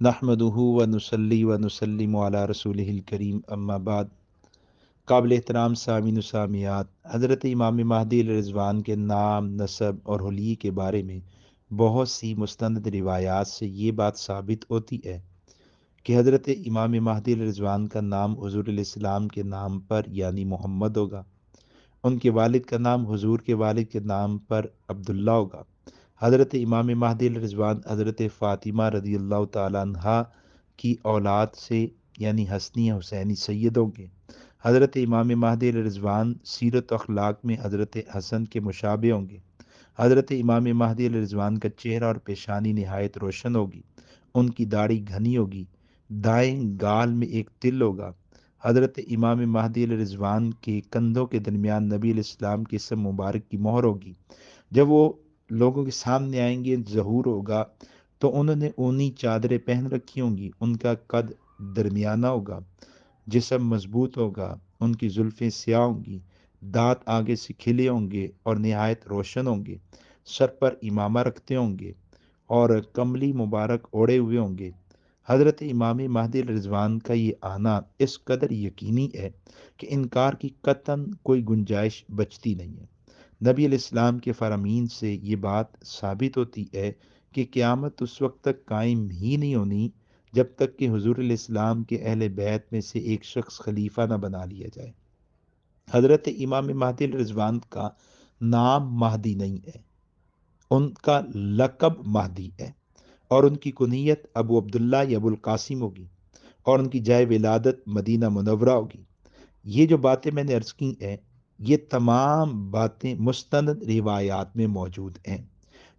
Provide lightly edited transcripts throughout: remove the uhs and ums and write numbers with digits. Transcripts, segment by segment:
نحمدہ و نصلی و نسلم علی رسولہ الکریم اما بعد۔ قابل احترام سامعین و سامعات، حضرت امام مہدی علیہ رضوان کے نام، نسب اور حلیے کے بارے میں بہت سی مستند روایات سے یہ بات ثابت ہوتی ہے کہ حضرت امام مہدی علیہ رضوان کا نام حضور علیہ السلام کے نام پر یعنی محمد ہوگا، ان کے والد کا نام حضور کے والد کے نام پر عبداللہ ہوگا۔ حضرت امام مہدی علیہ رضوان حضرت فاطمہ رضی اللہ تعالیٰ عنہا کی اولاد سے یعنی حسنی حسینی سید ہوں گے۔ حضرت امام مہدی علیہ رضوان سیرت و اخلاق میں حضرت حسن کے مشابہ ہوں گے۔ حضرت امام مہدی علیہ رضوان کا چہرہ اور پیشانی نہایت روشن ہوگی، ان کی داڑھی گھنی ہوگی، دائیں گال میں ایک تل ہوگا۔ حضرت امام مہدی علیہ رضوان کے کندھوں کے درمیان نبی علیہ السلام کے اسم مبارک کی مہر ہوگی۔ جب وہ لوگوں کے سامنے آئیں گے ظہور ہوگا تو انہوں نے اونی چادریں پہن رکھی ہوں گی، ان کا قد درمیانہ ہوگا، جسم مضبوط ہوگا، ان کی زلفیں سیاہ ہوں گی، دانت آگے سے کھلے ہوں گے اور نہایت روشن ہوں گے، سر پر امامہ رکھتے ہوں گے اور کملی مبارک اوڑے ہوئے ہوں گے۔ حضرت امام مہدی علیہ رضوان کا یہ آنا اس قدر یقینی ہے کہ انکار کی قطعاً کوئی گنجائش بچتی نہیں ہے۔ نبی علیہ السلام کے فرامین سے یہ بات ثابت ہوتی ہے کہ قیامت اس وقت تک قائم ہی نہیں ہونی جب تک کہ حضور علیہ السلام کے اہل بیت میں سے ایک شخص خلیفہ نہ بنا لیا جائے۔ حضرت امام مہدی علیہ رضوان کا نام مہدی نہیں ہے، ان کا لقب مہدی ہے، اور ان کی کنیت ابو عبداللہ یا ابو القاسم ہوگی، اور ان کی جائے ولادت مدینہ منورہ ہوگی۔ یہ جو باتیں میں نے عرض کی ہیں، یہ تمام باتیں مستند روایات میں موجود ہیں۔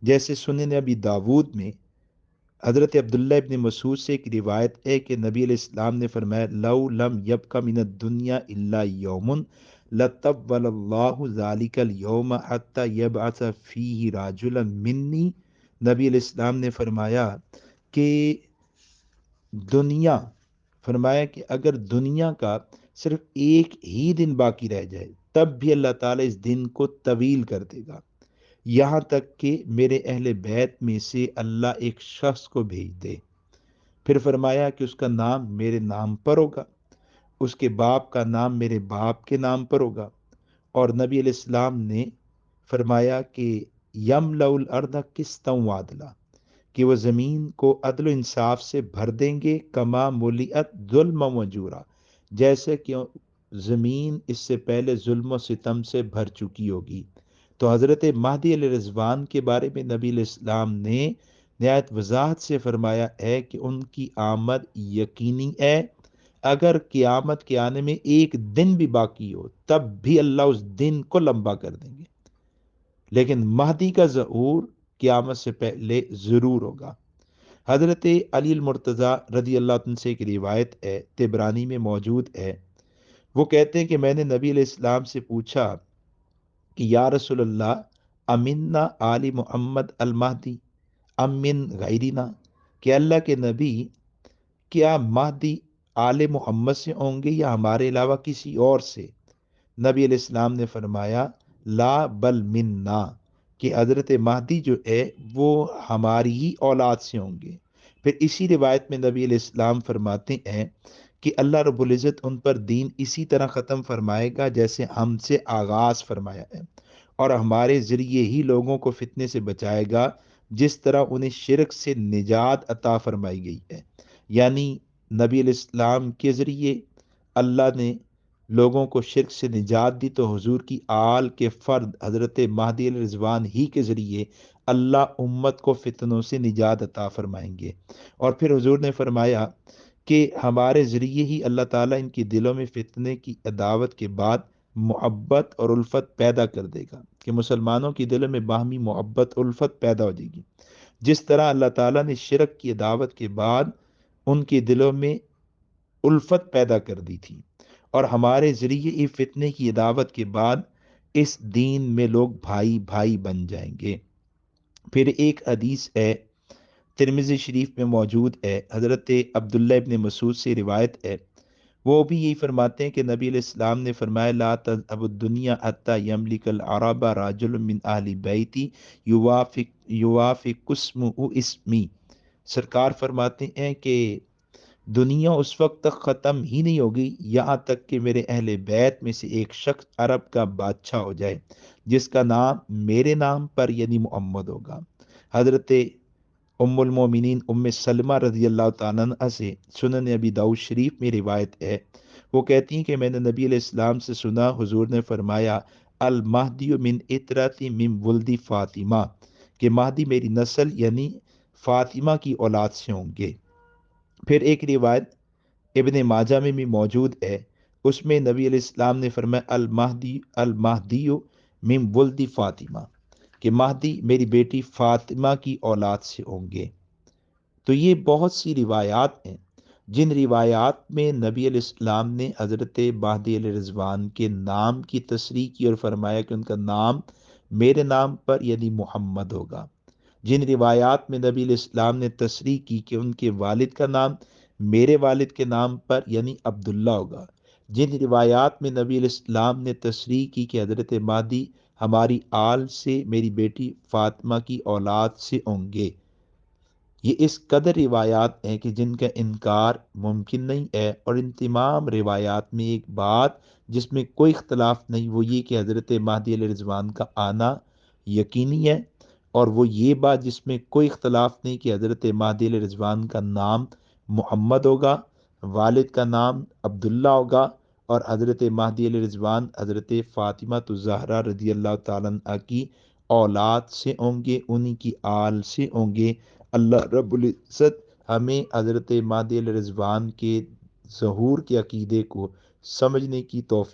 جیسے سنن ابی داود میں حضرت عبداللہ ابن مسعود سے ایک روایت ہے کہ نبی علیہ السلام نے فرمایا لو لم یبق من الدنیا الا یوم لطول اللہ ذالک اليوم حتی یبعث فیہ راجلا منی۔ نبی علیہ السلام نے فرمایا کہ دنیا فرمایا کہ اگر دنیا کا صرف ایک ہی دن باقی رہ جائے تب بھی اللہ تعالیٰ اس دن کو طویل کر دے گا، یہاں تک کہ میرے اہل بیت میں سے اللہ ایک شخص کو بھیج دے۔ پھر فرمایا کہ اس کا نام میرے نام پر ہوگا، اس کے باپ کا نام میرے باپ کے نام پر ہوگا، اور نبی علیہ السلام نے فرمایا کہ یملأ الارض قسطا وعدلا، کہ وہ زمین کو عدل و انصاف سے بھر دیں گے، کما ملیت ظلم و جورا، جیسے کہ زمین اس سے پہلے ظلم و ستم سے بھر چکی ہوگی۔ تو حضرت مہدی علیہ رضوان کے بارے میں نبی علیہ السلام نے نہایت وضاحت سے فرمایا ہے کہ ان کی آمد یقینی ہے، اگر قیامت کے آنے میں ایک دن بھی باقی ہو تب بھی اللہ اس دن کو لمبا کر دیں گے، لیکن مہدی کا ظہور قیامت سے پہلے ضرور ہوگا۔ حضرت علی المرتضیٰ رضی اللہ عنہ سے ایک روایت ہے، طبرانی میں موجود ہے، وہ کہتے ہیں کہ میں نے نبی علیہ السلام سے پوچھا کہ یا رسول اللہ امنا آل محمد المہدی ام من غیرنا، کہ اللہ کے نبی کیا مہدی آل محمد سے ہوں گے یا ہمارے علاوہ کسی اور سے؟ نبی علیہ السلام نے فرمایا لا بل منا، کہ حضرت مہدی جو ہے وہ ہماری ہی اولاد سے ہوں گے۔ پھر اسی روایت میں نبی علیہ السلام فرماتے ہیں کہ اللہ رب العزت ان پر دین اسی طرح ختم فرمائے گا جیسے ہم سے آغاز فرمایا ہے، اور ہمارے ذریعے ہی لوگوں کو فتنے سے بچائے گا جس طرح انہیں شرک سے نجات عطا فرمائی گئی ہے۔ یعنی نبی علیہ السلام کے ذریعے اللہ نے لوگوں کو شرک سے نجات دی، تو حضور کی آل کے فرد حضرت مہدی علیہ رضوان ہی کے ذریعے اللہ امت کو فتنوں سے نجات عطا فرمائیں گے۔ اور پھر حضور نے فرمایا کہ ہمارے ذریعے ہی اللہ تعالیٰ ان کی دلوں میں فتنے کی عداوت کے بعد محبت اور الفت پیدا کر دے گا، کہ مسلمانوں کی دلوں میں باہمی محبت الفت پیدا ہو جائے گی، جس طرح اللہ تعالیٰ نے شرک کی عداوت کے بعد ان کے دلوں میں الفت پیدا کر دی تھی، اور ہمارے ذریعے ہی فتنے کی عداوت کے بعد اس دین میں لوگ بھائی بھائی بن جائیں گے۔ پھر ایک حدیث ہے، ترمذی شریف میں موجود ہے، حضرت عبداللہ ابن مسعود سے روایت ہے، وہ بھی یہی فرماتے ہیں کہ نبی علیہ السلام نے فرمایا لا تذهب الدنیا حتی یملک العرب رجل من اہل بیتی یوافق اسمہ اسمی، سرکار فرماتے ہیں کہ دنیا اس وقت تک ختم ہی نہیں ہوگی یہاں تک کہ میرے اہل بیت میں سے ایک شخص عرب کا بادشاہ ہو جائے جس کا نام میرے نام پر یعنی محمد ہوگا۔ حضرت ام المومنین ام سلمہ رضی اللہ تعالیٰ عنہ سے سنن ابی داؤد شریف میں روایت ہے، وہ کہتی ہیں کہ میں نے نبی علیہ السلام سے سنا، حضور نے فرمایا المہدی من اطرتی من ولدی فاطمہ، کہ مہدی میری نسل یعنی فاطمہ کی اولاد سے ہوں گے۔ پھر ایک روایت ابن ماجہ میں بھی موجود ہے، اس میں نبی علیہ السلام نے فرمایا المہدی من ولدی فاطمہ، کہ مہدی میری بیٹی فاطمہ کی اولاد سے ہوں گے۔ تو یہ بہت سی روایات ہیں جن روایات میں نبی علیہ السلام نے حضرت مہدی علیہ رضوان کے نام کی تصریح کی اور فرمایا کہ ان کا نام میرے نام پر یعنی محمد ہوگا۔ جن روایات میں نبی علیہ السلام نے تصریح کی کہ ان کے والد کا نام میرے والد کے نام پر یعنی عبداللہ ہوگا۔ جن روایات میں نبی علیہ السلام نے تصریح کی کہ حضرت مہدی ہماری آل سے میری بیٹی فاطمہ کی اولاد سے ہوں گے، یہ اس قدر روایات ہیں کہ جن کا انکار ممکن نہیں ہے۔ اور ان تمام روایات میں ایک بات جس میں کوئی اختلاف نہیں، وہ یہ کہ حضرت مہدی علیہ رضوان کا آنا یقینی ہے، اور وہ یہ بات جس میں کوئی اختلاف نہیں کہ حضرت مہدی علیہ رضوان کا نام محمد ہوگا، والد کا نام عبداللہ ہوگا، اور حضرت مہدی علیہ رضوان حضرت فاطمہ الزہرا رضی اللہ تعالیٰ عنہ کی اولاد سے ہوں گے، انہی کی آل سے ہوں گے۔ اللہ رب العزت ہمیں حضرت مہدی علیہ رضوان کے ظہور کے عقیدے کو سمجھنے کی توفیق